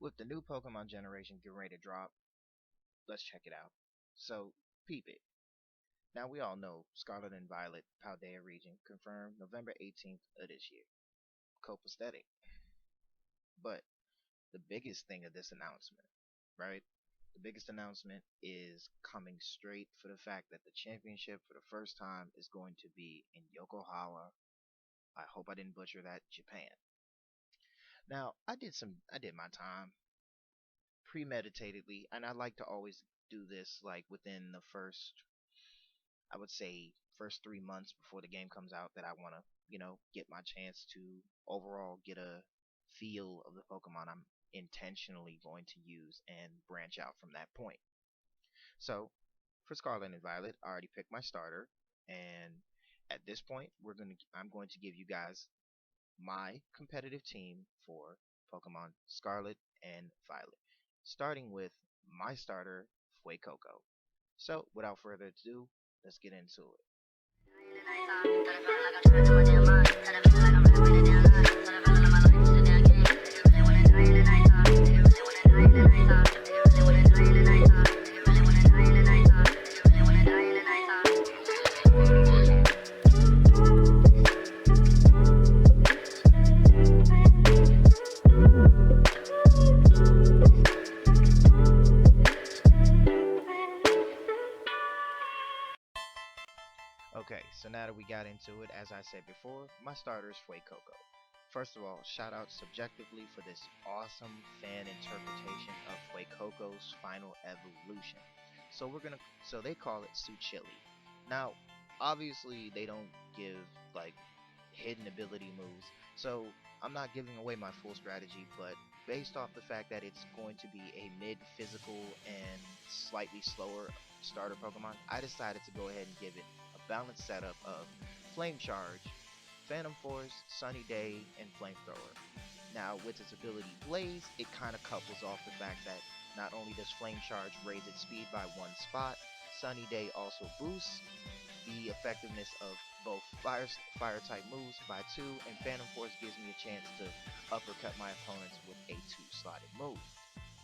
with the new Pokemon generation getting ready to drop, let's check it out. So, peep it. Now we all know Scarlet and Violet Paldea region confirmed November 18th of this year. Copacetic. But the biggest thing of this announcement, right? The biggest announcement is coming straight for the fact that the championship for the first time is going to be in Yokohama. I hope I didn't butcher that, Japan. Now, I did my time premeditatedly, and I like to always do this like within the first, I would say, first 3 months before the game comes out, that I want to, get my chance to overall get a feel of the Pokemon I'm intentionally going to use and branch out from that point. So, for Scarlet and Violet, I already picked my starter, and at this point, I'm going to give you guys my competitive team for Pokemon Scarlet and Violet, starting with my starter, Fuecoco. So, without further ado, let's get into it. Okay, so now that we got into it, as I said before, my starter is Fuecoco. First of all, shout out subjectively for this awesome fan interpretation of Fuecoco's final evolution. So they call it Suchili. Now, obviously they don't give like hidden ability moves, so I'm not giving away my full strategy, but based off the fact that it's going to be a mid-physical and slightly slower starter Pokemon, I decided to go ahead and give it a balanced setup of Flame Charge, Phantom Force, Sunny Day, and Flamethrower. Now, with its ability Blaze, it kind of couples off the fact that not only does Flame Charge raise its speed by one spot, Sunny Day also boosts the effectiveness of both fire type moves by two, and Phantom Force gives me a chance to uppercut my opponents with a two-slotted move.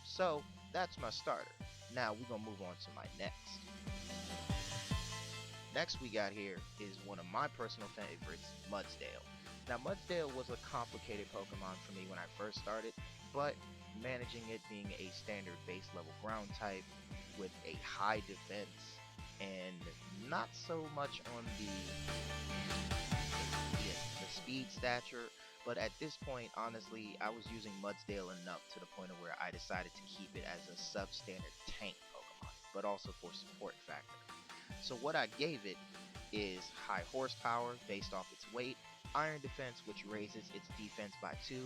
So that's my starter. Now we're gonna move on to my next. Next we got here is one of my personal favorites, Mudsdale. Now Mudsdale was a complicated Pokemon for me when I first started, but managing it being a standard base level ground type with a high defense and not so much on the speed stature, but at this point honestly I was using Mudsdale enough to the point of where I decided to keep it as a substandard tank Pokemon, but also for support factor. So what I gave it is high horsepower based off its weight, iron defense which raises its defense by 2,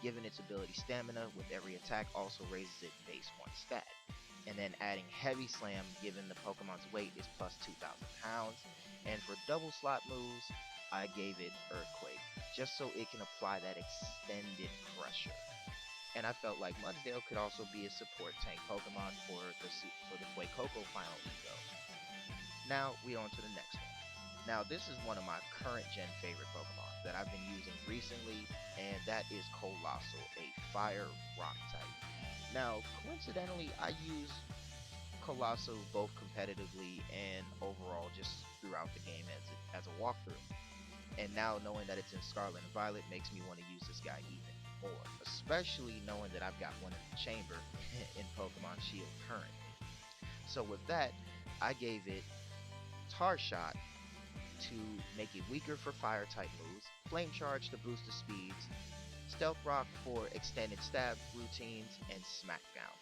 given its ability stamina with every attack also raises it base 1 stat, and then adding heavy slam given the Pokemon's weight is plus 2,000 pounds, and for double slot moves I gave it Earthquake just so it can apply that extended pressure. And I felt like Mudsdale could also be a support tank Pokemon for the Fuecoco final evo. Now we on to the next one. Now this is one of my current gen favorite Pokemon that I've been using recently, and that is Colossal, a fire rock type. Now coincidentally I use Colossal both competitively and overall just throughout the game as a walkthrough. And now knowing that it's in Scarlet and Violet makes me want to use this guy even more, especially knowing that I've got one in the chamber in Pokemon Shield currently. So with that, I gave it Tar Shot to make it weaker for fire type moves, Flame Charge to boost the speeds, Stealth Rock for extended stab routines, and Smackdown.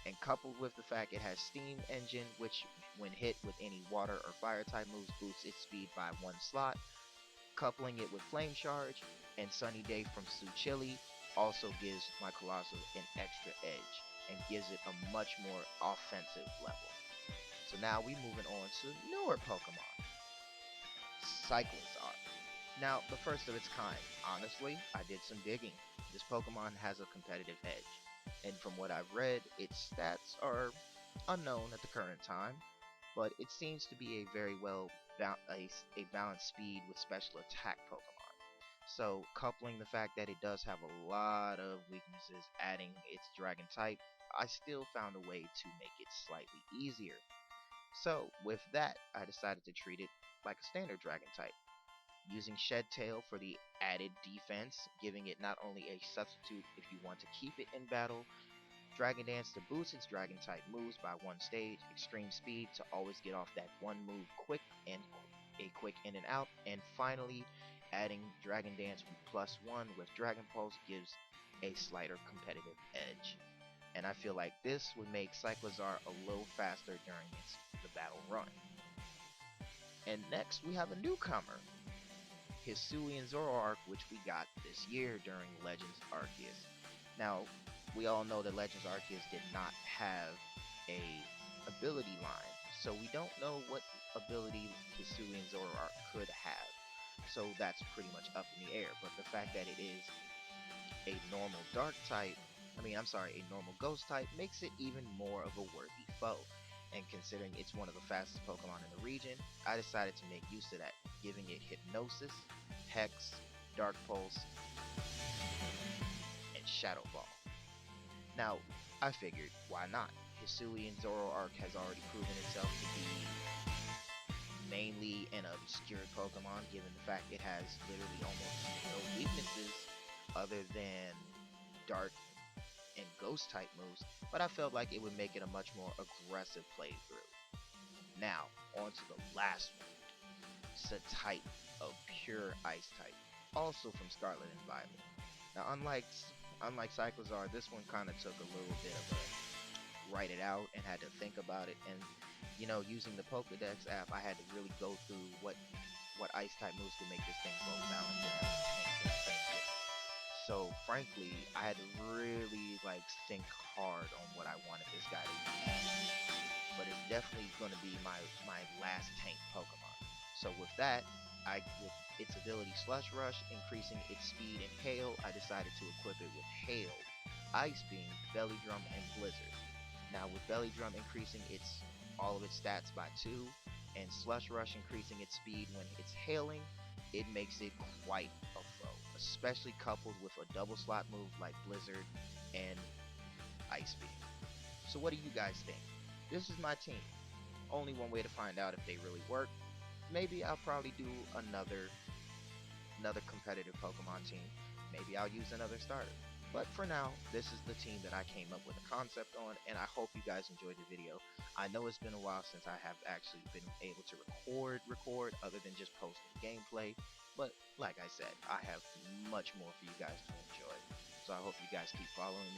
And coupled with the fact it has Steam Engine, which when hit with any water or fire type moves boosts its speed by 1 slot, coupling it with Flame Charge and Sunny Day from Suchili also gives my Colossal an extra edge and gives it a much more offensive level. So now we moving on to newer Pokemon, Cyclizar. Now the first of its kind. Honestly, I did some digging. This Pokemon has a competitive edge, and from what I've read, its stats are unknown at the current time, but it seems to be a very well a balanced speed with special attack Pokemon. So, coupling the fact that it does have a lot of weaknesses, adding its dragon type, I still found a way to make it slightly easier. So, with that, I decided to treat it like a standard dragon type, using Shed Tail for the added defense, giving it not only a substitute if you want to keep it in battle, Dragon Dance to boost its dragon type moves by one stage, extreme speed to always get off that one move quick and a quick in and out, and finally adding Dragon Dance with +1 with Dragon Pulse gives a slighter competitive edge. And I feel like this would make Cyclozar a little faster during the battle run. And next we have a newcomer, Hisuian Zoroark, which we got this year during Legends Arceus. Now, we all know that Legends Arceus did not have a ability line, so we don't know what ability Hisuian Zoroark could have. So that's pretty much up in the air. But the fact that it is a normal dark type, a normal ghost type, makes it even more of a worthy foe. And considering it's one of the fastest Pokemon in the region, I decided to make use of that, giving it Hypnosis, Hex, Dark Pulse, and Shadow Ball. Now, I figured, why not? Hisuian Zoroark has already proven itself to be mainly an obscure Pokemon, given the fact it has literally almost no weaknesses other than Dark and Ghost type moves, but I felt like it would make it a much more aggressive playthrough. Now, on to the last one. It's a type of pure Ice type, also from Scarlet and Violet. Now, unlike Cyclozar, this one kind of took a little bit of a write it out and had to think about it. And using the Pokedex app, I had to really go through what Ice type moves could make this thing both balanced and have a tank at the same time. So frankly, I had to really think hard on what I wanted this guy to use. But it's definitely going to be my last tank Pokemon. So with that, with its ability Slush Rush, increasing its speed and Hail, I decided to equip it with Hail, Ice Beam, Belly Drum, and Blizzard. Now with Belly Drum increasing all of its stats by 2, and Slush Rush increasing its speed when it's hailing, it makes it quite a foe, especially coupled with a double slot move like Blizzard and Ice Beam. So what do you guys think? This is my team. Only one way to find out if they really work. Maybe I'll probably do another competitive Pokemon team. Maybe I'll use another starter. But for now, this is the team that I came up with a concept on, and I hope you guys enjoyed the video. I know it's been a while since I have actually been able to record other than just posting gameplay, but like I said, I have much more for you guys to enjoy. So I hope you guys keep following me.